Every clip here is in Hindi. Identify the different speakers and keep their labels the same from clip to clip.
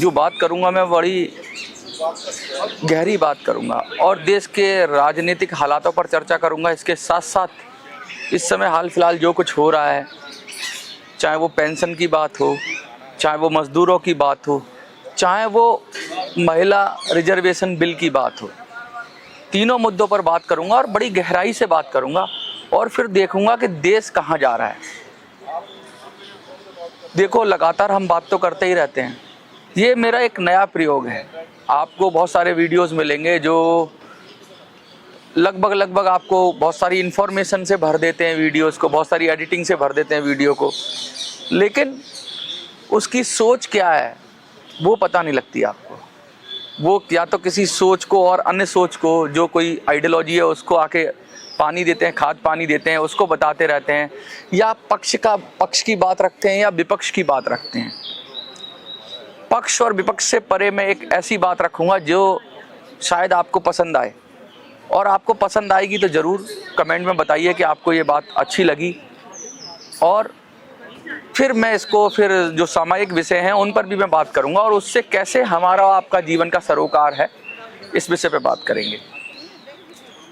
Speaker 1: जो बात करूंगा मैं बड़ी गहरी बात करूंगा और देश के राजनीतिक हालातों पर चर्चा करूंगा। इसके साथ साथ इस समय हाल फिलहाल जो कुछ हो रहा है, चाहे वो पेंशन की बात हो, चाहे वो मज़दूरों की बात हो, चाहे वो महिला रिजर्वेशन बिल की बात हो, तीनों मुद्दों पर बात करूंगा और बड़ी गहराई से बात करूंगा और फिर देखूंगा कि देश कहाँ जा रहा है। देखो, लगातार हम बात तो करते ही रहते हैं। ये मेरा एक नया प्रयोग है। आपको बहुत सारे वीडियोस मिलेंगे जो लगभग आपको बहुत सारी इन्फॉर्मेशन से भर देते हैं वीडियोस को, बहुत सारी एडिटिंग से भर देते हैं वीडियो को, लेकिन उसकी सोच क्या है वो पता नहीं लगती आपको। वो या तो किसी सोच को और अन्य सोच को, जो कोई आइडियोलॉजी है उसको आके पानी देते हैं, खाद पानी देते हैं, उसको बताते रहते हैं, या पक्ष की बात रखते हैं या विपक्ष की बात रखते हैं। पक्ष और विपक्ष से परे मैं एक ऐसी बात रखूंगा जो शायद आपको पसंद आए, और आपको पसंद आएगी तो ज़रूर कमेंट में बताइए कि आपको ये बात अच्छी लगी। और फिर मैं इसको जो सामायिक विषय हैं उन पर भी मैं बात करूंगा और उससे कैसे हमारा आपका जीवन का सरोकार है, इस विषय पे बात करेंगे।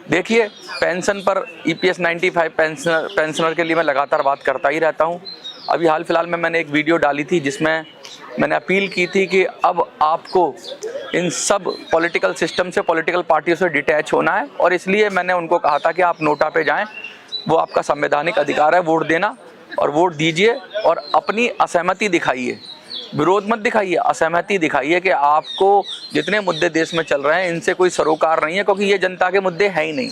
Speaker 1: देखिए, पेंशन पर EPS 95 पेंशनर के लिए मैं लगातार बात करता ही रहता हूं। अभी हाल फिलहाल में मैंने एक वीडियो डाली थी जिसमें मैंने अपील की थी कि अब आपको इन सब पॉलिटिकल सिस्टम से, पॉलिटिकल पार्टियों से डिटैच होना है, और इसलिए मैंने उनको कहा था कि आप नोटा पे जाएं, वो आपका संवैधानिक अधिकार है वोट देना, और वोट दीजिए और अपनी असहमति दिखाइए, विरोध मत दिखाइए, असहमति दिखाइए कि आपको जितने मुद्दे देश में चल रहे हैं इनसे कोई सरोकार नहीं है, क्योंकि ये जनता के मुद्दे हैं ही नहीं।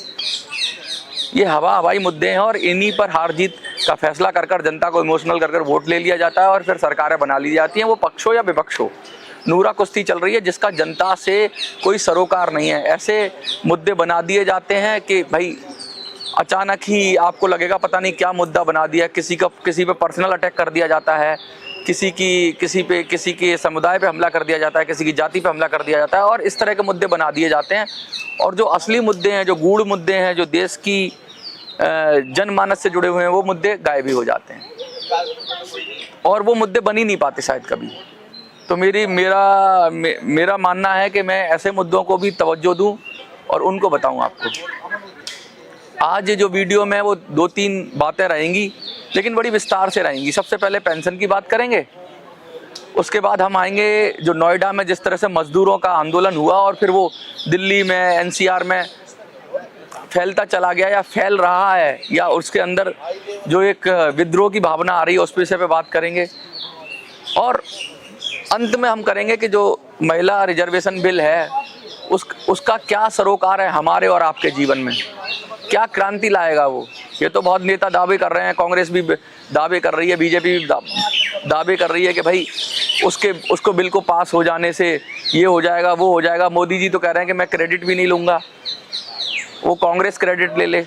Speaker 1: ये हवाई मुद्दे हैं और इन्हीं पर हार जीत का फैसला कर जनता को इमोशनल कर वोट ले लिया जाता है और फिर सरकारें बना ली जाती हैं। वो पक्ष हो या विपक्ष हो, नूरा कुश्ती चल रही है जिसका जनता से कोई सरोकार नहीं है। ऐसे मुद्दे बना दिए जाते हैं कि भाई अचानक ही आपको लगेगा पता नहीं क्या मुद्दा बना दिया, किसी पे पर्सनल अटैक कर दिया जाता है, किसी के समुदाय पे हमला कर दिया जाता है, किसी की जाति पे हमला कर दिया जाता है, और इस तरह के मुद्दे बना दिए जाते हैं। और जो असली मुद्दे हैं, जो गूढ़ मुद्दे हैं, जो देश की जनमानस से जुड़े हुए हैं, वो मुद्दे गायब ही हो जाते हैं और वो मुद्दे बन ही नहीं पाते शायद कभी। तो मेरा मानना है कि मैं ऐसे मुद्दों को भी तवज्जो दूं और उनको बताऊं आपको। आज जो वीडियो में वो 2-3 बातें रहेंगी, लेकिन बड़ी विस्तार से रहेंगी। सबसे पहले पेंशन की बात करेंगे, उसके बाद हम आएंगे जो नोएडा में जिस तरह से मजदूरों का आंदोलन हुआ और फिर वो दिल्ली में, NCR में फैलता चला गया या फैल रहा है, या उसके अंदर जो एक विद्रोह की भावना आ रही है, उस विषय पे बात करेंगे। और अंत में हम करेंगे कि जो महिला रिजर्वेशन बिल है उसका क्या सरोकार है हमारे और आपके जीवन में, क्या क्रांति लाएगा वो। ये तो बहुत नेता दावे कर रहे हैं, कांग्रेस भी दावे कर रही है, बीजेपी भी दावे कर रही है कि भाई उसको बिल को पास हो जाने से ये हो जाएगा, वो हो जाएगा। मोदी जी तो कह रहे हैं कि मैं क्रेडिट भी नहीं लूँगा, वो कांग्रेस क्रेडिट ले ले।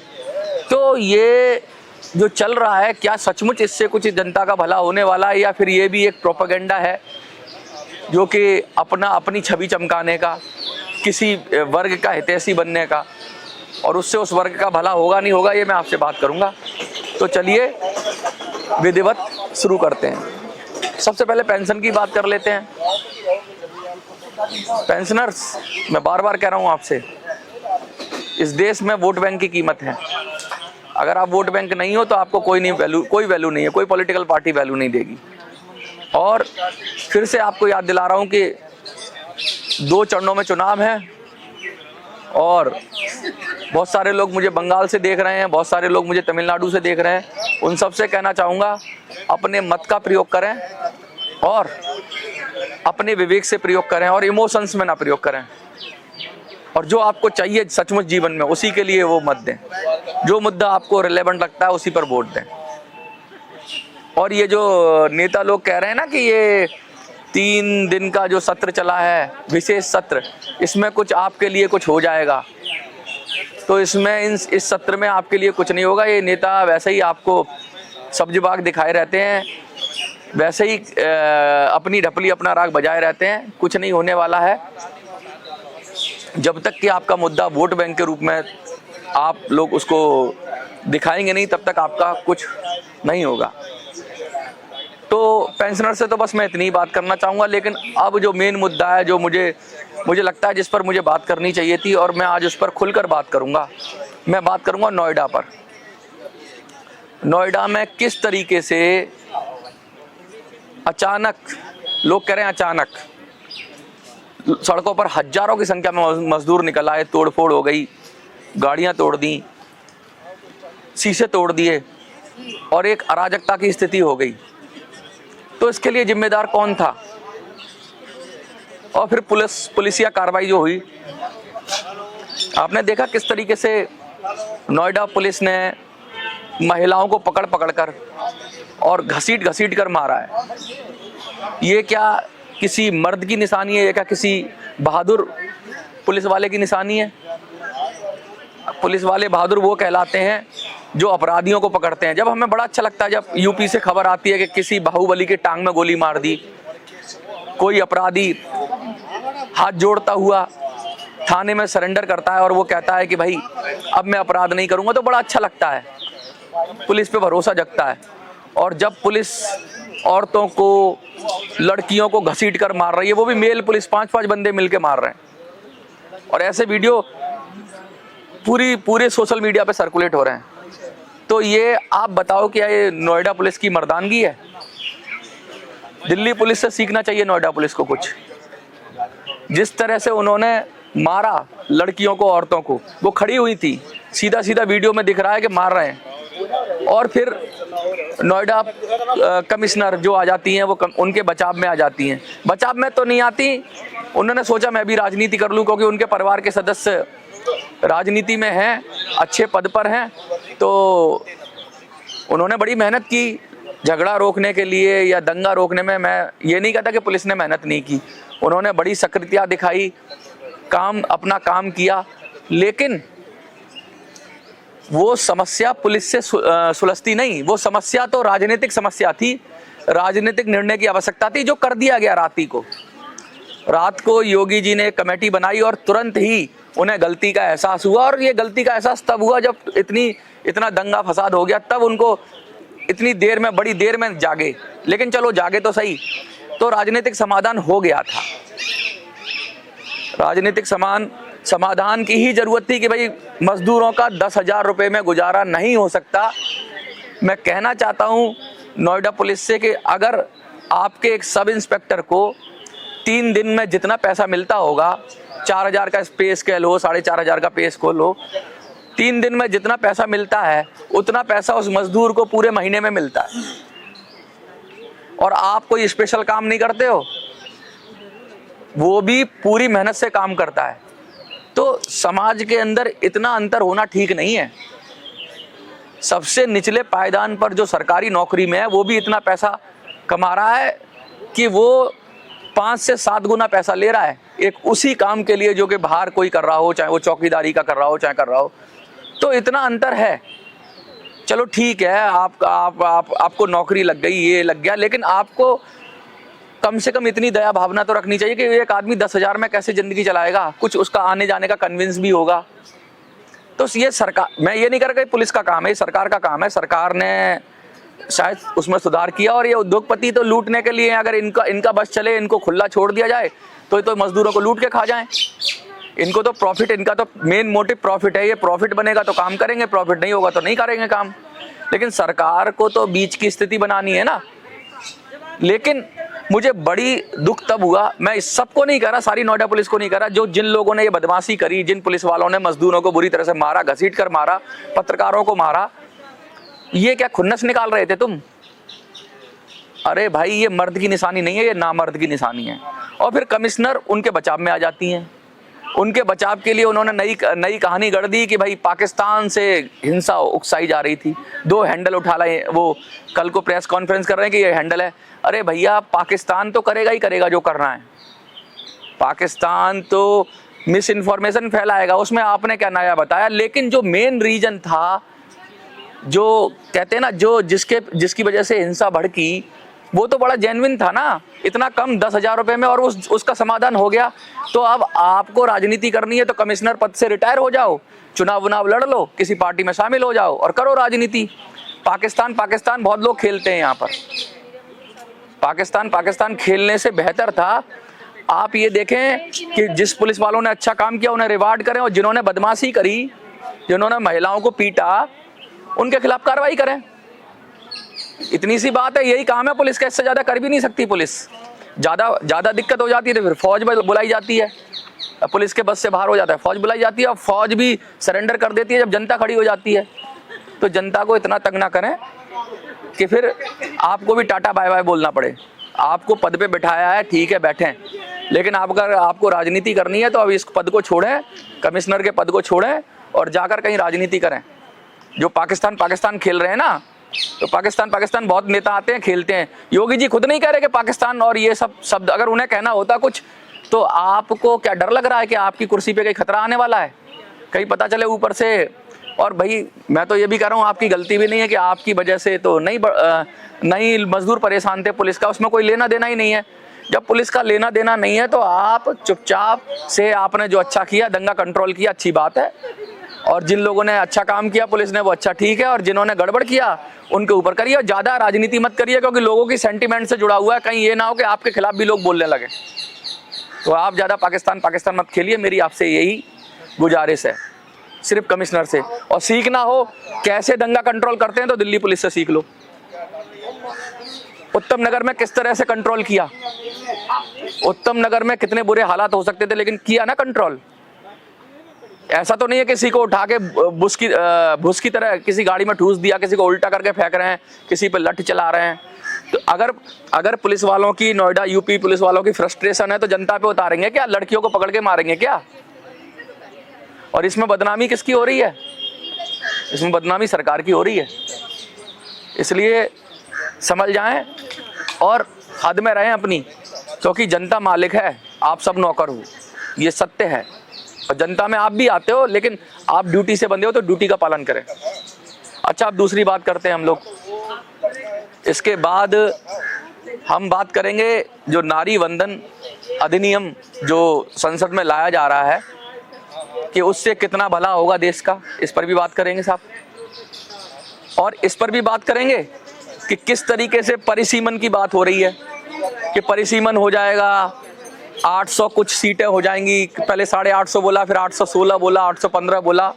Speaker 1: तो ये जो चल रहा है, क्या सचमुच इससे कुछ जनता का भला होने वाला है, या फिर ये भी एक प्रोपेगेंडा है जो कि अपनी छवि चमकाने का, किसी वर्ग का हितैषी बनने का, और उससे उस वर्ग का भला होगा नहीं होगा, ये मैं आपसे बात करूंगा। तो चलिए विधिवत शुरू करते हैं। सबसे पहले पेंशन की बात कर लेते हैं। पेंशनर्स, मैं बार बार कह रहा हूं आपसे, इस देश में वोट बैंक की कीमत है। अगर आप वोट बैंक नहीं हो तो आपको कोई वैल्यू नहीं है, कोई पॉलिटिकल पार्टी वैल्यू नहीं देगी। और फिर से आपको याद दिला रहा हूं कि 2 चरणों में चुनाव है और बहुत सारे लोग मुझे बंगाल से देख रहे हैं, बहुत सारे लोग मुझे तमिलनाडु से देख रहे हैं। उन सब से कहना चाहूँगा, अपने मत का प्रयोग करें और अपने विवेक से प्रयोग करें और इमोशंस में ना प्रयोग करें। और जो आपको चाहिए सचमुच जीवन में, उसी के लिए वो मत दें। जो मुद्दा आपको रिलेवेंट लगता है उसी पर वोट दें। और ये जो नेता लोग कह रहे हैं ना कि ये 3 दिन का जो सत्र चला है, विशेष सत्र, इसमें कुछ आपके लिए कुछ हो जाएगा, तो इसमें इस सत्र में आपके लिए कुछ नहीं होगा। ये नेता वैसे ही आपको सब्जी बाग दिखाए रहते हैं, वैसे ही अपनी ढपली अपना राग बजाए रहते हैं। कुछ नहीं होने वाला है। जब तक कि आपका मुद्दा वोट बैंक के रूप में आप लोग उसको दिखाएंगे नहीं, तब तक आपका कुछ नहीं होगा। तो पेंशनर से तो बस मैं इतनी ही बात करना चाहूँगा। लेकिन अब जो मेन मुद्दा है, जो मुझे लगता है जिस पर मुझे बात करनी चाहिए थी, और मैं आज उस पर खुलकर बात करूँगा, मैं बात करूँगा नोएडा पर। नोएडा में किस तरीके से अचानक, लोग कह रहे हैं अचानक, सड़कों पर हजारों की संख्या में मजदूर निकल आए, तोड़फोड़ हो गई, गाड़ियां तोड़ दी, शीशे तोड़ दिए और एक अराजकता की स्थिति हो गई। तो इसके लिए जिम्मेदार कौन था? और फिर पुलिसिया कार्रवाई जो हुई, आपने देखा किस तरीके से नोएडा पुलिस ने महिलाओं को पकड़ पकड़ कर और घसीट घसीट कर मारा है। ये क्या किसी मर्द की निशानी है? ये क्या किसी बहादुर पुलिस वाले की निशानी है? पुलिस वाले बहादुर वो कहलाते हैं जो अपराधियों को पकड़ते हैं। जब हमें बड़ा अच्छा लगता है जब यूपी से खबर आती है कि किसी बाहुबली के टांग में गोली मार दी, कोई अपराधी हाथ जोड़ता हुआ थाने में सरेंडर करता है और वो कहता है कि भाई अब मैं अपराध नहीं करूंगा, तो बड़ा अच्छा लगता है, पुलिस पे भरोसा जगता है। और जब पुलिस औरतों को, लड़कियों को घसीट कर मार रही है, वो भी मेल पुलिस, 5-5 बंदे मिलके मार रहे हैं, और ऐसे वीडियो पूरे सोशल मीडिया पे सर्कुलेट हो रहे हैं। तो ये आप बताओ क्या ये नोएडा पुलिस की मर्दानगी है? दिल्ली पुलिस से सीखना चाहिए नोएडा पुलिस को कुछ। जिस तरह से उन्होंने मारा लड़कियों को, औरतों को, वो खड़ी हुई थी, सीधा सीधा वीडियो में दिख रहा है कि मार रहे हैं। और फिर नोएडा कमिश्नर जो आ जाती हैं वो उनके बचाव में आ जाती हैं। बचाव में तो नहीं आती, उन्होंने सोचा मैं भी राजनीति कर लूं, क्योंकि उनके परिवार के सदस्य राजनीति में हैं, अच्छे पद पर हैं। तो उन्होंने बड़ी मेहनत की झगड़ा रोकने के लिए या दंगा रोकने में। मैं ये नहीं कहता कि पुलिस ने मेहनत नहीं की, उन्होंने बड़ी सक्रियता दिखाई, अपना काम किया। लेकिन वो समस्या पुलिस से सुलझती नहीं, वो समस्या तो राजनीतिक समस्या थी, राजनीतिक निर्णय की आवश्यकता थी, जो कर दिया गया। रात को योगी जी ने कमेटी बनाई और तुरंत ही उन्हें गलती का एहसास हुआ। और ये गलती का एहसास तब हुआ जब इतना दंगा फसाद हो गया, तब उनको इतनी देर में, बड़ी देर में जागे। लेकिन चलो जागे तो सही, तो राजनीतिक समाधान हो गया था। राजनीतिक समाधान की ही जरूरत थी कि भाई मजदूरों का 10,000 रुपये में गुजारा नहीं हो सकता। मैं कहना चाहता हूं नोएडा पुलिस से कि अगर आपके एक सब इंस्पेक्टर को 3 दिन में जितना पैसा मिलता होगा, 4,000 का पे स्केल हो, 4,500 का पे स्केल हो, 3 दिन में जितना पैसा मिलता है उतना पैसा उस मजदूर को पूरे महीने में मिलता है। और आप कोई स्पेशल काम नहीं करते हो, वो भी पूरी मेहनत से काम करता है। तो समाज के अंदर इतना अंतर होना ठीक नहीं है। सबसे निचले पायदान पर जो सरकारी नौकरी में है वो भी इतना पैसा कमा रहा है कि वो 5 से 7 गुना पैसा ले रहा है एक उसी काम के लिए जो कि बाहर कोई कर रहा हो, चाहे वो चौकीदारी का कर रहा हो, चाहे कर रहा हो। तो इतना अंतर है। चलो ठीक है, आपको नौकरी लग गई, ये लग गया, लेकिन आपको कम से कम इतनी दया भावना तो रखनी चाहिए कि एक आदमी 10,000 में कैसे जिंदगी चलाएगा, कुछ उसका आने जाने का कन्विंस भी होगा। तो ये सरकार, मैं ये नहीं कर रहा कि पुलिस का काम है, ये सरकार का काम है। सरकार ने शायद उसमें सुधार किया। और ये उद्योगपति तो लूटने के लिए, अगर इनका बस चले, इनको खुला छोड़ दिया जाए तो मजदूरों को लूट के खा जाएं। इनको तो प्रॉफिट, इनका तो मेन मोटिव प्रॉफिट है। ये प्रॉफिट बनेगा तो काम करेंगे, प्रॉफिट नहीं होगा तो नहीं करेंगे काम। लेकिन सरकार को तो बीच की स्थिति बनानी है ना। लेकिन मुझे बड़ी दुख तब हुआ, मैं इस सबको नहीं कह रहा, सारी नोएडा पुलिस को नहीं कह रहा, जिन लोगों ने ये बदमाशी करी, जिन पुलिस वालों ने मजदूरों को बुरी तरह से मारा, घसीट कर मारा, पत्रकारों को मारा, ये क्या खुन्नस निकाल रहे थे तुम? अरे भाई, ये मर्द की निशानी नहीं है, ये नामर्द की निशानी है। और फिर कमिश्नर उनके बचाव में आ जाती हैं। उनके बचाव के लिए उन्होंने नई कहानी गढ़ दी कि भाई पाकिस्तान से हिंसा उकसाई जा रही थी, 2 हैंडल उठा लाए। वो कल को प्रेस कॉन्फ्रेंस कर रहे हैं कि ये हैंडल है। अरे भैया, पाकिस्तान तो करेगा ही करेगा जो करना है। पाकिस्तान तो मिस इन्फॉर्मेशन फैलाएगा, उसमें आपने क्या नया बताया। लेकिन जो मेन रीजन था, जो कहते हैं ना, जिसकी वजह से हिंसा भड़की, वो तो बड़ा जेन्युइन था ना। इतना कम 10,000 रुपये में, और उसका समाधान हो गया। तो अब आपको राजनीति करनी है तो कमिश्नर पद से रिटायर हो जाओ, चुनाव लड़ लो, किसी पार्टी में शामिल हो जाओ और करो राजनीति। पाकिस्तान बहुत लोग खेलते हैं यहाँ पर। पाकिस्तान खेलने से बेहतर था आप ये देखें कि जिस पुलिस वालों ने अच्छा काम किया उन्हें रिवार्ड करें, और जिन्होंने बदमाशी करी, जिन्होंने महिलाओं को पीटा, उनके खिलाफ कार्रवाई करें। इतनी सी बात है, यही काम है पुलिस का, इससे ज़्यादा कर भी नहीं सकती पुलिस। ज़्यादा दिक्कत हो जाती है तो फिर फौज बुलाई जाती है, पुलिस के बस से बाहर हो जाता है, फौज बुलाई जाती है, और फौज भी सरेंडर कर देती है जब जनता खड़ी हो जाती है। तो जनता को इतना तंग ना करें कि फिर आपको भी टाटा बाय बाय बोलना पड़े। आपको पद पे बिठाया है, ठीक है बैठें, लेकिन अगर आपको राजनीति करनी है तो अब इस पद को छोड़ें, कमिश्नर के पद को छोड़ें और जाकर कहीं राजनीति करें। जो पाकिस्तान खेल रहे हैं ना, तो पाकिस्तान बहुत नेता आते हैं खेलते हैं। योगी जी खुद नहीं कह रहे कि पाकिस्तान और ये सब शब्द, अगर उन्हें कहना होता कुछ तो आपको क्या डर लग रहा है कि आपकी कुर्सी पे कहीं खतरा आने वाला है, कहीं पता चले ऊपर से। और भाई मैं तो ये भी कह रहा हूँ, आपकी गलती भी नहीं है कि आपकी वजह से तो नहीं मजदूर परेशान थे, पुलिस का उसमें कोई लेना देना ही नहीं है। जब पुलिस का लेना देना नहीं है तो आप चुपचाप से, आपने जो अच्छा किया, दंगा कंट्रोल किया, अच्छी बात है, और जिन लोगों ने अच्छा काम किया पुलिस ने वो अच्छा ठीक है, और जिन्होंने गड़बड़ किया उनके ऊपर करिए, और ज़्यादा राजनीति मत करिए, क्योंकि लोगों की सेंटीमेंट से जुड़ा हुआ है, कहीं ये ना हो कि आपके खिलाफ भी लोग बोलने लगे। तो आप ज़्यादा पाकिस्तान मत खेलिए, मेरी आपसे यही गुजारिश है, सिर्फ कमिश्नर से। और सीखना हो कैसे दंगा कंट्रोल करते हैं तो दिल्ली पुलिस से सीख लो। उत्तम नगर में किस तरह से कंट्रोल किया, उत्तम नगर में कितने बुरे हालात हो सकते थे, लेकिन किया ना कंट्रोल। ऐसा तो नहीं है किसी को उठा के भुस की तरह किसी गाड़ी में ठूस दिया, किसी को उल्टा करके फेंक रहे हैं, किसी पे लठ चला रहे हैं। तो अगर पुलिस वालों की, नोएडा यूपी पुलिस वालों की फ्रस्ट्रेशन है तो जनता पे उतारेंगे क्या, लड़कियों को पकड़ के मारेंगे क्या? और इसमें बदनामी किसकी हो रही है? इसमें बदनामी सरकार की हो रही है। इसलिए समझ जाएं और हद में रहें अपनी, क्योंकि जनता मालिक है, आप सब नौकर हो, ये सत्य है। और जनता में आप भी आते हो, लेकिन आप ड्यूटी से बंधे हो तो ड्यूटी का पालन करें। अच्छा, अब दूसरी बात करते हैं हम लोग। इसके बाद हम बात करेंगे जो नारी वंदन अधिनियम जो संसद में लाया जा रहा है कि उससे कितना भला होगा देश का, इस पर भी बात करेंगे साहब। और इस पर भी बात करेंगे कि किस तरीके से परिसीमन की बात हो रही है, कि परिसीमन हो जाएगा, 800 कुछ सीटें हो जाएंगी, पहले 850 बोला, फिर 816 बोला, 815 बोला।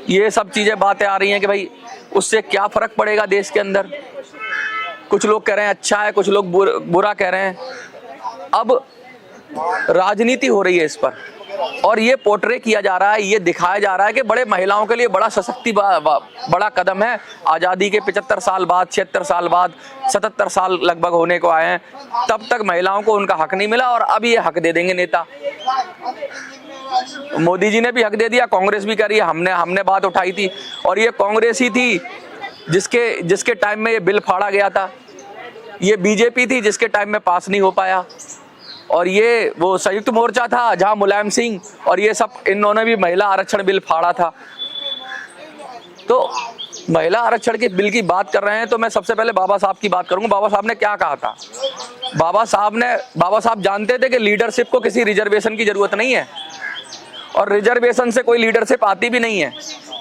Speaker 1: ये सब चीज़ें बातें आ रही हैं कि भाई उससे क्या फ़र्क पड़ेगा देश के अंदर। कुछ लोग कह रहे हैं अच्छा है, कुछ लोग बुरा कह रहे हैं। अब राजनीति हो रही है इस पर, और ये पोर्ट्रे किया जा रहा है, ये दिखाया जा रहा है कि बड़े महिलाओं के लिए बड़ा कदम है। आज़ादी के 75 साल बाद, 76 साल बाद, 77 साल लगभग होने को आए हैं, तब तक महिलाओं को उनका हक नहीं मिला, और अब ये हक दे देंगे नेता। मोदी जी ने भी हक दे दिया, कांग्रेस भी कह रही है, हमने बात उठाई थी, और ये कांग्रेस ही थी जिसके टाइम में ये बिल फाड़ा गया था। ये बीजेपी थी जिसके टाइम में पास नहीं हो पाया, और ये वो संयुक्त मोर्चा था जहां मुलायम सिंह और ये सब, इन्होंने भी महिला आरक्षण बिल फाड़ा था। तो महिला आरक्षण के बिल की बात कर रहे हैं तो मैं सबसे पहले बाबा साहब की बात करूंगा। बाबा साहब ने क्या कहा था? बाबा साहब जानते थे कि लीडरशिप को किसी रिजर्वेशन की जरूरत नहीं है, और रिजर्वेशन से कोई लीडरशिप आती भी नहीं है।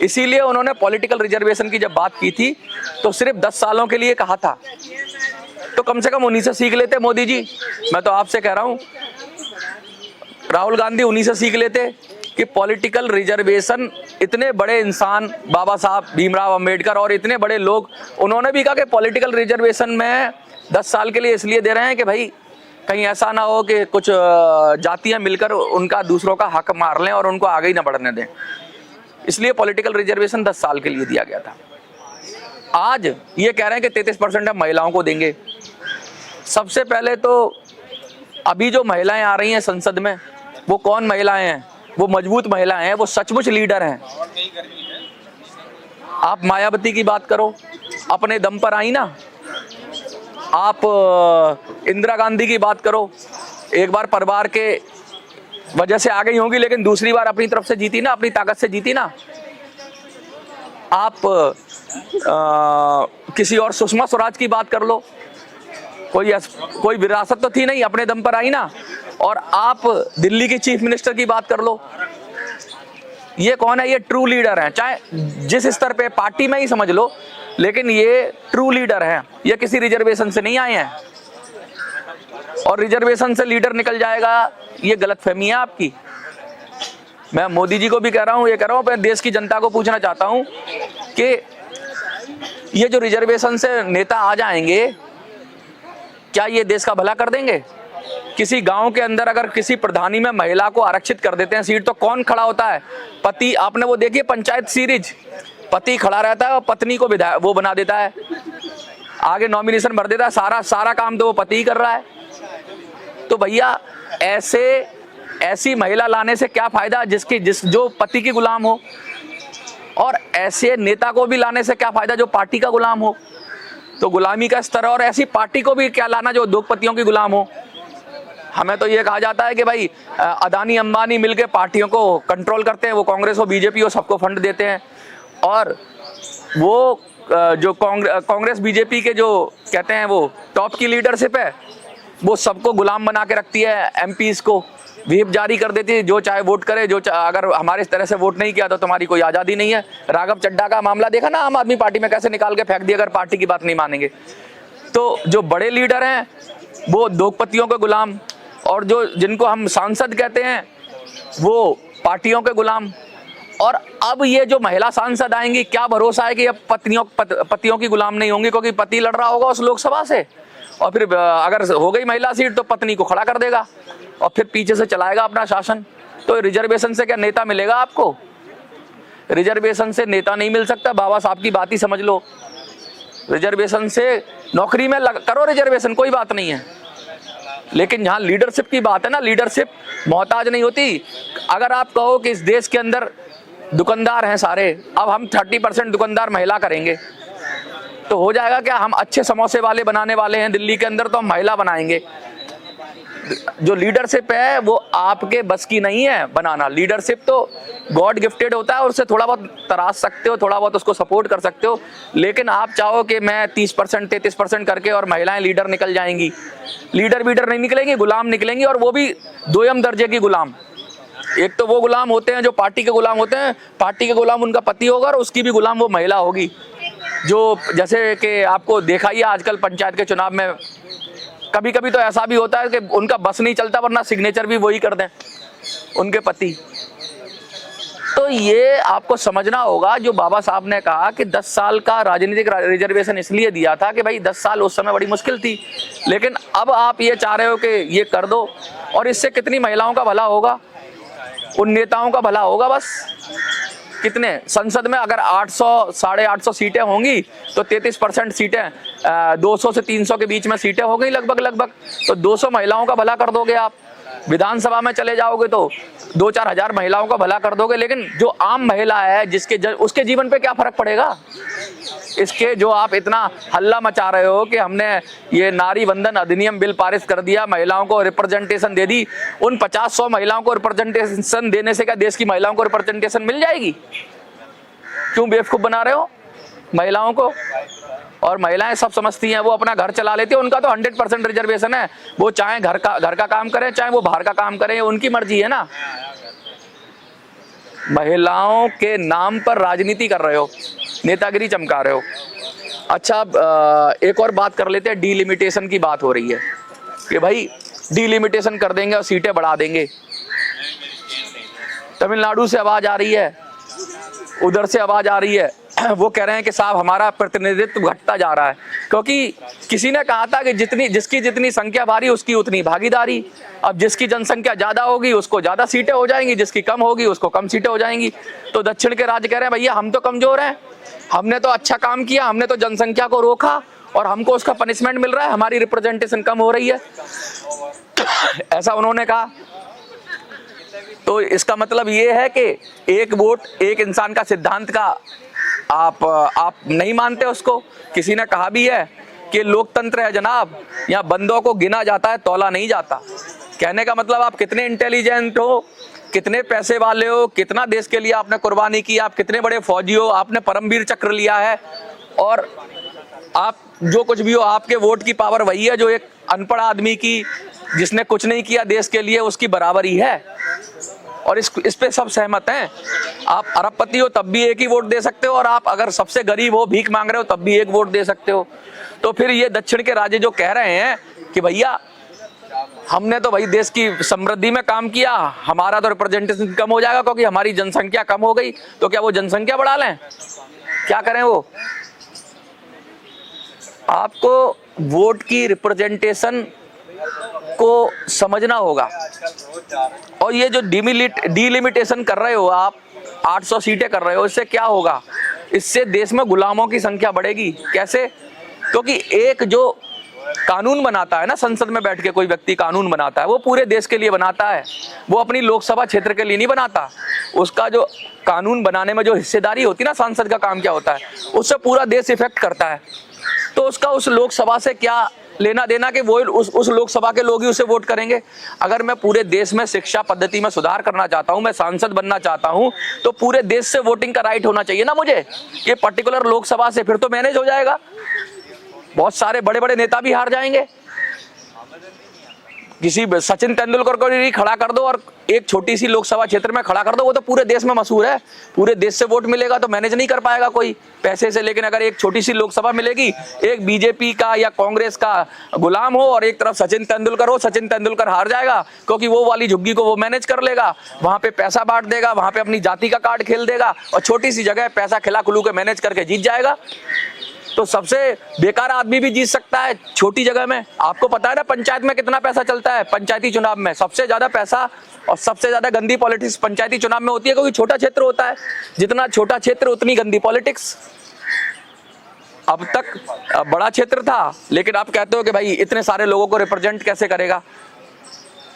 Speaker 1: इसीलिए उन्होंने पॉलिटिकल रिजर्वेशन की जब बात की थी तो सिर्फ 10 सालों के लिए कहा था। तो कम से कम उन्हीं से सीख लेते मोदी जी। मैं तो आपसे कह रहा हूं, राहुल गांधी उन्हीं से सीख लेते कि पॉलिटिकल रिजर्वेशन, इतने बड़े इंसान बाबा साहब भीमराव अंबेडकर और इतने बड़े लोग, उन्होंने भी कहा कि पॉलिटिकल रिजर्वेशन में 10 साल के लिए इसलिए दे रहे हैं कि भाई कहीं ऐसा ना हो कि कुछ जातियां मिलकर उनका दूसरों का हक मार लें और उनको आगे ही ना बढ़ने दें। इसलिए पॉलिटिकल रिजर्वेशन 10 साल के लिए दिया गया था। आज ये कह रहे हैं कि 33% हम महिलाओं को देंगे। सबसे पहले तो अभी जो महिलाएं आ रही हैं संसद में, वो कौन महिलाएं हैं? वो मजबूत महिलाएं हैं, वो सचमुच लीडर हैं। आप मायावती की बात करो, अपने दम पर आई ना। आप इंदिरा गांधी की बात करो, एक बार परिवार के वजह से आ गई होंगी, लेकिन दूसरी बार अपनी तरफ से जीती ना, अपनी ताकत से जीती ना। आप किसी और, सुषमा स्वराज की बात कर लो, कोई विरासत तो थी नहीं, अपने दम पर आई ना। और आप दिल्ली की चीफ मिनिस्टर की बात कर लो, ये कौन है? ये ट्रू लीडर हैं, चाहे जिस स्तर पे पार्टी में ही समझ लो, लेकिन ये ट्रू लीडर हैं। ये किसी रिजर्वेशन से नहीं आए हैं, और रिजर्वेशन से लीडर निकल जाएगा, ये गलतफहमी है आपकी। मैं मोदी जी को भी कह रहा हूँ, ये कह रहा हूँ, मैं देश की जनता को पूछना चाहता हूँ कि ये जो रिजर्वेशन से नेता आ जाएंगे, क्या ये देश का भला कर देंगे? किसी गांव के अंदर अगर किसी प्रधानी में महिला को आरक्षित कर देते हैं सीट, तो कौन खड़ा होता है? पति। आपने वो देखिए पंचायत सीरीज, पति खड़ा रहता है और पत्नी को विधायक वो बना देता है, आगे नॉमिनेशन भर देता है, सारा काम तो वो पति ही कर रहा है। तो भैया ऐसी महिला लाने से क्या फायदा जो पति की गुलाम हो, और ऐसे नेता को भी लाने से क्या फायदा जो पार्टी का गुलाम हो? तो गुलामी का स्तर, और ऐसी पार्टी को भी क्या लाना जो उद्योगपतियों की गुलाम हो? हमें तो ये कहा जाता है कि भाई अदानी अंबानी मिलके पार्टियों को कंट्रोल करते हैं, वो कांग्रेस हो बीजेपी हो सबको फंड देते हैं, और वो जो कांग्रेस बीजेपी के जो कहते हैं वो टॉप की लीडरशिप है, वो सबको गुलाम बना के रखती है। एमपीज को व्हिप जारी कर देती है, जो चाहे वोट करे, अगर हमारे इस तरह से वोट नहीं किया तो तुम्हारी कोई आज़ादी नहीं है। राघव चड्ढा का मामला देखा ना, आम आदमी पार्टी में कैसे निकाल के फेंक दिया अगर पार्टी की बात नहीं मानेंगे। तो जो बड़े लीडर हैं वो उद्योगपतियों के गुलाम, और जिनको हम सांसद कहते हैं वो पार्टियों के गुलाम। और अब ये जो महिला सांसद आएंगी, क्या भरोसा है कि अब पतियों की गुलाम नहीं होंगी, क्योंकि पति लड़ रहा होगा उस लोकसभा से, और फिर अगर हो गई महिला सीट तो पत्नी को खड़ा कर देगा और फिर पीछे से चलाएगा अपना शासन। तो रिजर्वेशन से क्या नेता मिलेगा आपको? रिजर्वेशन से नेता नहीं मिल सकता, बाबा साहब की बात ही समझ लो। रिजर्वेशन से नौकरी में करो रिजर्वेशन, कोई बात नहीं है, लेकिन यहाँ लीडरशिप की बात है ना, लीडरशिप मोहताज नहीं होती। अगर आप कहो कि इस देश के अंदर दुकानदार हैं सारे, अब हम 30% दुकानदार महिला करेंगे तो हो जाएगा क्या? हम अच्छे समोसे वाले बनाने वाले हैं दिल्ली के अंदर, तो हम महिला बनाएंगे। जो लीडरशिप है वो आपके बस की नहीं है बनाना। लीडरशिप तो गॉड गिफ्टेड होता है, और उससे थोड़ा बहुत तराश सकते हो, थोड़ा बहुत उसको सपोर्ट कर सकते हो, लेकिन आप चाहो कि मैं 30% 33% करके और महिलाएं लीडर निकल जाएंगी, लीडर नहीं निकलेंगी, गुलाम निकलेंगी, और वो भी दोयम दर्जे की गुलाम। एक तो वो गुलाम होते हैं जो पार्टी के गुलाम होते हैं, पार्टी के गुलाम उनका पति होगा और उसकी भी गुलाम वो महिला होगी। जो जैसे कि आपको देखा ही आजकल पंचायत के चुनाव में कभी कभी तो ऐसा भी होता है कि उनका बस नहीं चलता, वरना सिग्नेचर भी वही कर दें उनके पति। तो ये आपको समझना होगा, जो बाबा साहब ने कहा कि 10 साल का राजनीतिक रिजर्वेशन इसलिए दिया था कि भाई 10 साल उस समय बड़ी मुश्किल थी, लेकिन अब आप ये चाह रहे हो कि ये कर दो, और इससे कितनी महिलाओं का भला होगा, उन नेताओं का भला होगा। बस कितने संसद में अगर 800 850 सीटें होंगी तो 33% सीटें 200 से 300 के बीच में सीटें हो गई लगभग, तो 200 महिलाओं का भला कर दोगे आप। विधानसभा में चले जाओगे तो 2-4 हजार महिलाओं का भला कर दोगे, लेकिन जो आम महिला है उसके जीवन पे क्या फर्क पड़ेगा? इसके जो आप इतना हल्ला मचा रहे हो कि हमने ये नारी वंदन अधिनियम बिल पारित कर दिया, महिलाओं को रिप्रेजेंटेशन दे दी, उन 50-100 महिलाओं को रिप्रेजेंटेशन देने से क्या देश की महिलाओं को रिप्रेजेंटेशन मिल जाएगी? क्यों बेवकूफ बना रहे हो महिलाओं को? और महिलाएं सब समझती हैं, वो अपना घर चला लेती है, उनका तो 100% रिजर्वेशन है, वो चाहे घर का काम करें चाहे वो बाहर का काम करें, उनकी मर्जी है ना। महिलाओं के नाम पर राजनीति कर रहे हो, नेतागिरी चमका रहे हो। अच्छा, एक और बात कर लेते हैं, डीलिमिटेशन की बात हो रही है कि भाई डीलिमिटेशन कर देंगे और सीटें बढ़ा देंगे। तमिलनाडु से आवाज आ रही है, उधर से आवाज आ रही है, वो कह रहे हैं कि साहब हमारा प्रतिनिधित्व घटता जा रहा है, क्योंकि किसी ने कहा था कि जिसकी जितनी संख्या भारी उसकी उतनी भागीदारी। अब जिसकी जनसंख्या ज्यादा होगी उसको ज्यादा सीटें हो जाएंगी, जिसकी कम होगी उसको कम सीटें हो जाएंगी। तो दक्षिण के राज्य कह रहे हैं भैया हम तो कमजोर हैं, हमने तो अच्छा काम किया, हमने तो जनसंख्या को रोका और हमको उसका पनिशमेंट मिल रहा है, हमारी रिप्रेजेंटेशन कम हो रही है, ऐसा उन्होंने कहा। तो इसका मतलब ये है कि एक वोट एक इंसान का सिद्धांत का आप नहीं मानते उसको। किसी ने कहा भी है कि लोकतंत्र है जनाब, यहाँ बंदों को गिना जाता है, तौला नहीं जाता। कहने का मतलब आप कितने इंटेलिजेंट हो, कितने पैसे वाले हो, कितना देश के लिए आपने कुर्बानी की, आप कितने बड़े फौजी हो, आपने परमवीर चक्र लिया है, और आप जो कुछ भी हो आपके वोट की पावर वही है जो एक अनपढ़ आदमी की, जिसने कुछ नहीं किया देश के लिए, उसकी बराबरी है। और इस पे सब सहमत हैं। आप अरबपति हो तब भी एक ही वोट दे सकते हो, और आप अगर सबसे गरीब हो, भीख मांग रहे हो, तब भी एक वोट दे सकते हो। तो फिर ये दक्षिण के राज्य जो कह रहे हैं कि भैया हमने तो भाई देश की समृद्धि में काम किया, हमारा तो रिप्रेजेंटेशन कम हो जाएगा क्योंकि हमारी जनसंख्या कम हो गई, तो क्या वो जनसंख्या बढ़ा लें? क्या करें वो? आपको वोट की रिप्रेजेंटेशन को समझना होगा। और ये जो डिलिमिटेशन कर रहे हो आप, 800 सीटें कर रहे हो, इससे क्या होगा? इससे देश में गुलामों की संख्या बढ़ेगी। कैसे? क्योंकि एक जो कानून बनाता है ना, संसद में बैठ के कोई व्यक्ति कानून बनाता है, वो पूरे देश के लिए बनाता है, वो अपनी लोकसभा क्षेत्र के लिए नहीं बनाता। उसका जो कानून बनाने में जो हिस्सेदारी होती है ना, सांसद का काम क्या होता है, उससे पूरा देश इफेक्ट करता है। तो उसका उस लोकसभा से क्या लेना देना कि वो उस लोकसभा के लोग ही उसे वोट करेंगे। अगर मैं पूरे देश में शिक्षा पद्धति में सुधार करना चाहता हूं, मैं सांसद बनना चाहता हूं, तो पूरे देश से वोटिंग का राइट होना चाहिए ना मुझे, ये पर्टिकुलर लोकसभा से। फिर तो मैनेज हो जाएगा, बहुत सारे बड़े बड़े नेता भी हार जाएंगे। किसी सचिन तेंदुलकर को ही खड़ा कर दो और एक छोटी सी लोकसभा क्षेत्र में खड़ा कर दो, वो तो पूरे देश में मशहूर है, पूरे देश से वोट मिलेगा, तो मैनेज नहीं कर पाएगा कोई पैसे से। लेकिन अगर एक छोटी सी लोकसभा मिलेगी, एक बीजेपी का या कांग्रेस का गुलाम हो और एक तरफ सचिन तेंदुलकर हो, सचिन तेंदुलकर हार जाएगा क्योंकि वो वाली झुग्गी को वो मैनेज कर लेगा, वहां पे पैसा बांट देगा, वहां पे अपनी जाति का कार्ड खेल देगा और छोटी सी जगह पैसा खिला खुलू के मैनेज करके जीत जाएगा। तो सबसे बेकार आदमी भी जीत सकता है छोटी जगह में। आपको पता है ना पंचायत में कितना पैसा चलता है? पंचायती चुनाव में सबसे ज्यादा पैसा और सबसे ज्यादा गंदी पॉलिटिक्स पंचायती चुनाव में होती है, क्योंकि छोटा क्षेत्र होता है। जितना छोटा क्षेत्र उतनी गंदी पॉलिटिक्स। अब तक बड़ा क्षेत्र था, लेकिन आप कहते हो कि भाई इतने सारे लोगों को रिप्रेजेंट कैसे करेगा?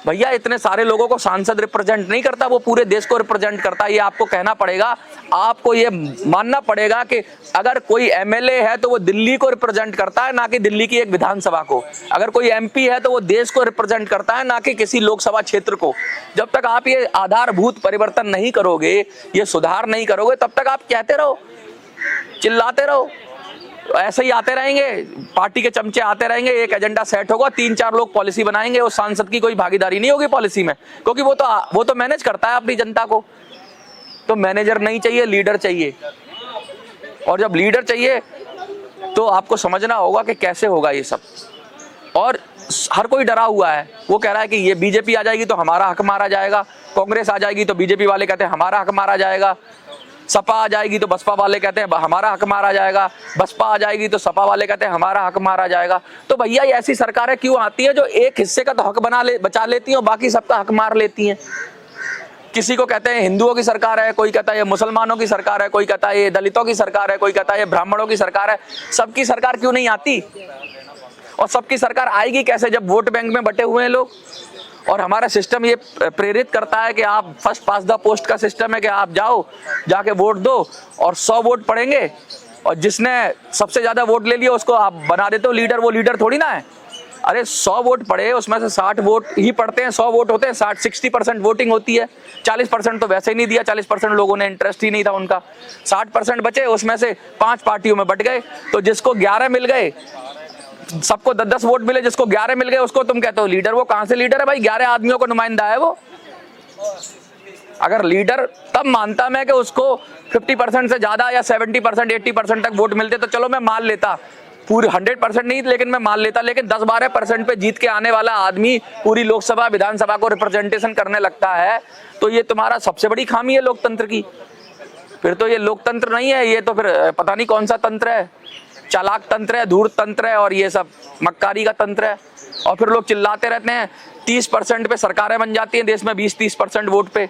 Speaker 1: भैया इतने सारे लोगों को सांसद रिप्रेजेंट नहीं करता, वो पूरे देश को रिप्रेजेंट करता है। ये आपको कहना पड़ेगा, आपको ये मानना पड़ेगा कि अगर कोई एमएलए है तो वो दिल्ली को रिप्रेजेंट करता है, ना कि दिल्ली की एक विधानसभा को। अगर कोई एमपी है तो वो देश को रिप्रेजेंट करता है, ना कि किसी लोकसभा क्षेत्र को। जब तक आप ये आधारभूत परिवर्तन नहीं करोगे, ये सुधार नहीं करोगे, तब तक आप कहते रहो, चिल्लाते रहो, ऐसे ही आते रहेंगे, पार्टी के चमचे आते रहेंगे। एक एजेंडा सेट होगा, 3-4 लोग पॉलिसी बनाएंगे, उस सांसद की कोई भागीदारी नहीं होगी पॉलिसी में, क्योंकि वो तो मैनेज करता है अपनी जनता को। तो मैनेजर नहीं चाहिए, लीडर चाहिए। और जब लीडर चाहिए तो आपको समझना होगा कि कैसे होगा ये सब। और हर कोई डरा हुआ है, वो कह रहा है कि ये बीजेपी आ जाएगी तो हमारा हक मारा जाएगा, कांग्रेस आ जाएगी तो बीजेपी वाले कहते हैं हमारा हक मारा जाएगा, सपा आ जाएगी तो बसपा वाले कहते हैं हमारा हक मारा जाएगा, बसपा आ जाएगी तो सपा वाले कहते हैं हमारा हक मारा जाएगा। तो भैया ये ऐसी सरकारें क्यों आती है जो एक हिस्से का तो हक बचा लेती हैं और बाकी सबका हक मार लेती हैं? किसी को कहते हैं हिंदुओं की सरकार है, कोई कहता है ये मुसलमानों की सरकार है, कोई कहता है ये दलितों की सरकार है, कोई कहता है ये ब्राह्मणों की सरकार है। सबकी सरकार क्यों नहीं आती? और सबकी सरकार आएगी कैसे जब वोट बैंक में बटे हुए हैं लोग? और हमारा सिस्टम ये प्रेरित करता है कि आप फर्स्ट पास द पोस्ट का सिस्टम है कि आप जाओ, जाके वोट दो और 100 वोट पड़ेंगे और जिसने सबसे ज्यादा वोट ले लिया उसको आप बना देते हो लीडर। वो लीडर थोड़ी ना है। अरे 100 वोट पड़े, उसमें से 60 वोट ही पड़ते हैं, 100 वोट होते हैं, 60% वोटिंग होती है। 40% तो वैसे ही नहीं दिया, 40% लोगों ने इंटरेस्ट ही नहीं था उनका। 60% बचे, उसमें से 5 पार्टियों में बट गए, तो जिसको 11 मिल गए, सबको 10-10 वोट मिले, जिसको 11 मिल गए उसको तुम कहते हो लीडर। वो कहां से लीडर है भाई? 11 आदमियों को नुमाइंदा है वो। अगर लीडर तब मानता मैं कि उसको 50% से ज्यादा या 70%, 80% तक वोट मिलते तो चलो मैं मान लेता, पूरी 100% नहीं लेकिन मैं मान लेता। लेकिन 10-12% पे जीत के आने वाला आदमी पूरी लोकसभा विधानसभा को रिप्रेजेंटेशन करने लगता है, तो ये तुम्हारा सबसे बड़ी खामी है लोकतंत्र की। फिर तो ये लोकतंत्र नहीं है, ये तो फिर पता नहीं कौन सा तंत्र है, चालाक तंत्र है, धूर्त तंत्र है और ये सब मक्कारी का तंत्र है। और फिर लोग चिल्लाते रहते हैं 30% पे सरकारें बन जाती हैं देश में, 20-30% वोट पे।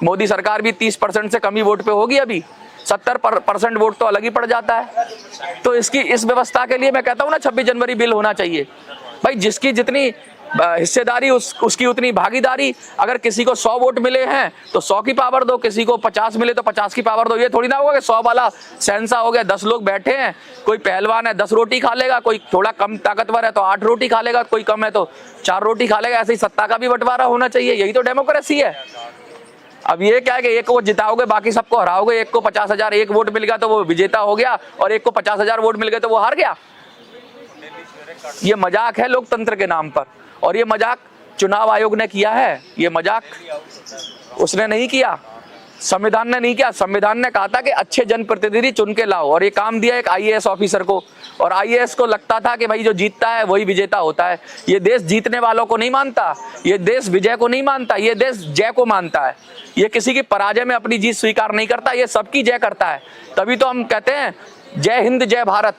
Speaker 1: मोदी सरकार भी 30% से कम ही वोट पे होगी, अभी 70% वोट तो अलग ही पड़ जाता है। तो इस व्यवस्था के लिए मैं कहता हूँ ना 26 जनवरी बिल होना चाहिए भाई। जिसकी जितनी हिस्सेदारी उसकी उतनी भागीदारी। अगर किसी को 100 वोट मिले हैं तो 100 की पावर दो, किसी को 50 मिले तो 50 की पावर दो। ये थोड़ी ना होगा कि 100 वाला सेंसा हो गया, 10 लोग बैठे हैं, कोई पहलवान है 10 रोटी खा लेगा, कोई थोड़ा कम ताकतवर है तो 8 रोटी खा लेगा, कोई कम है तो 4 रोटी खा लेगा। ऐसे ही सत्ता का भी बंटवारा होना चाहिए, यही तो डेमोक्रेसी है। अब ये क्या है कि एक को जिताओगे बाकी सबको हराओगे, एक को 50,000 एक वोट मिल गया तो वो विजेता हो गया और एक को 50,000 वोट मिल गए तो वो हार गया। ये मजाक है लोकतंत्र के नाम पर, और ये मजाक चुनाव आयोग ने किया है। ये मजाक उसने नहीं किया, संविधान ने नहीं किया। संविधान ने कहा था कि अच्छे जनप्रतिनिधि चुन के लाओ, और ये काम दिया एक IAS ऑफिसर को। और आईएएस को लगता था कि भाई जो जीतता है वही विजेता होता है। ये देश जीतने वालों को नहीं मानता, ये देश विजय को नहीं मानता, ये देश जय को मानता है। ये किसी की पराजय में अपनी जीत स्वीकार नहीं करता, ये सबकी जय करता है। तभी तो हम कहते हैं जय हिंद जय भारत,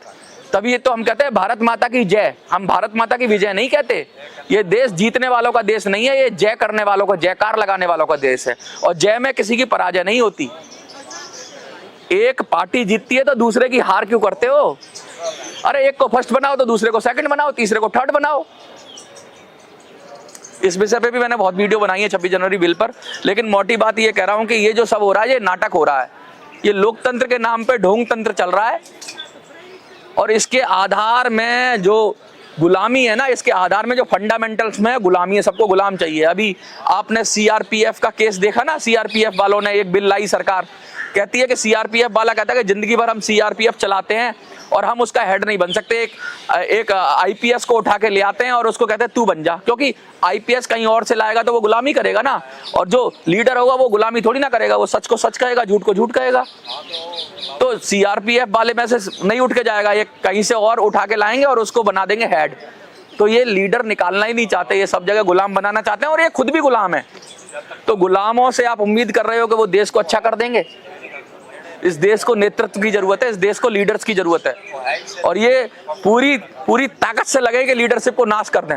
Speaker 1: तभी तो हम कहते हैं भारत माता की जय। हम भारत माता की विजय नहीं कहते। ये देश जीतने वालों का देश नहीं है, ये जय करने वालों को, जयकार लगाने वालों का देश है। और जय में किसी की पराजय नहीं होती। एक पार्टी जीतती है तो दूसरे की हार क्यों करते हो? अरे एक को फर्स्ट बनाओ तो दूसरे को सेकंड बनाओ, तीसरे को थर्ड बनाओ। इस विषय पे भी मैंने बहुत वीडियो बनाई है 26 जनवरी बिल पर, लेकिन मोटी बात ये कह रहा हूं कि ये जो सब हो रहा है ये नाटक हो रहा है। ये लोकतंत्र के नाम पे ढोंग तंत्र चल रहा है और इसके आधार में जो गुलामी है ना, इसके आधार में जो फंडामेंटल्स में गुलामी है, सबको गुलाम चाहिए। अभी आपने सीआरपीएफ का केस देखा ना, सीआरपीएफ वालों ने एक बिल लाई, सरकार कहती है कि सीआरपीएफ वाला कहता है कि जिंदगी भर हम सीआरपीएफ चलाते हैं और हम उसका हेड नहीं बन सकते। एक आईपीएस को उठा के ले आते हैं और उसको कहते हैं तू बन जा, क्योंकि आईपीएस कहीं और से लाएगा तो वो गुलामी करेगा ना, और जो लीडर होगा वो गुलामी थोड़ी ना करेगा, वो सच को सच कहेगा, झूठ को झूठ कहेगा। तो सीआरपीएफ वाले में से नहीं उठ के जाएगा, ये कहीं से और उठा के लाएंगे और उसको बना देंगे हेड। तो ये लीडर निकालना ही नहीं चाहते, ये सब जगह गुलाम बनाना चाहते हैं और ये खुद भी गुलाम है। तो गुलामों से आप उम्मीद कर रहे हो कि वो देश को अच्छा कर देंगे? इस देश को नेतृत्व की जरूरत है, इस देश को लीडर्स की जरूरत है और ये पूरी ताकत से लगे कि लीडरशिप को नाश कर दें,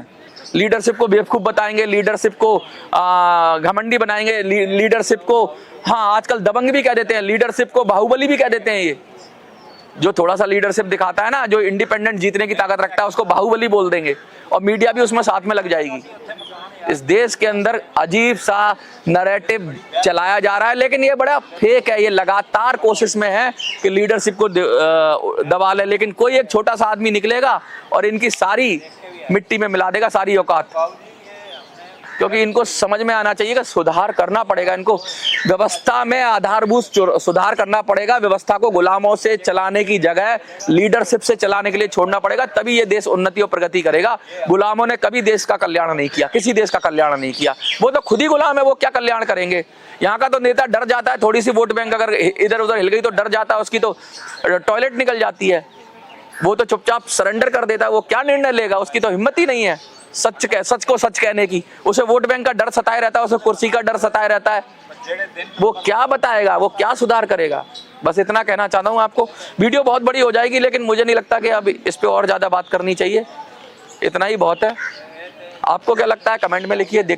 Speaker 1: लीडरशिप को बेवकूफ बताएंगे, लीडरशिप को घमंडी बनाएंगे, लीडरशिप को आजकल दबंग भी कह देते हैं, लीडरशिप को बाहुबली भी कह देते हैं। ये जो थोड़ा सा लीडरशिप दिखाता है ना, जो इंडिपेंडेंट जीतने की ताकत रखता है, उसको बाहुबली बोल देंगे और मीडिया भी उसमें साथ में लग जाएगी। इस देश के अंदर अजीब सा नैरेटिव चलाया जा रहा है, लेकिन ये बड़ा फेक है। ये लगातार कोशिश में है कि लीडरशिप को दबा ले, लेकिन कोई एक छोटा सा आदमी निकलेगा और इनकी सारी मिट्टी में मिला देगा सारी औकात। क्योंकि इनको समझ में आना चाहिए कि सुधार करना पड़ेगा, इनको व्यवस्था में आधारभूत सुधार करना पड़ेगा। व्यवस्था को गुलामों से चलाने की जगह लीडरशिप से चलाने के लिए छोड़ना पड़ेगा, तभी ये देश उन्नति और प्रगति करेगा। गुलामों ने कभी देश का कल्याण नहीं किया, किसी देश का कल्याण नहीं किया। वो तो खुद ही गुलाम है, वो क्या कल्याण करेंगे? यहाँ का तो नेता डर जाता है, थोड़ी सी वोट बैंक अगर इधर उधर हिल गई तो डर जाता है, उसकी तो टॉयलेट निकल जाती है। वो तो चुपचाप सरेंडर कर देता है, वो क्या निर्णय लेगा? उसकी तो हिम्मत ही नहीं है सच को सच कहने की। उसे वोट बैंक का डर सताए रहता है, उसे कुर्सी का डर सताए रहता है। वो क्या बताएगा, वो क्या सुधार करेगा? बस इतना कहना चाहता हूँ आपको। वीडियो बहुत बड़ी हो जाएगी, लेकिन मुझे नहीं लगता कि अब इस पे और ज्यादा बात करनी चाहिए, इतना ही बहुत है। आपको क्या लगता है कमेंट में लिखिए।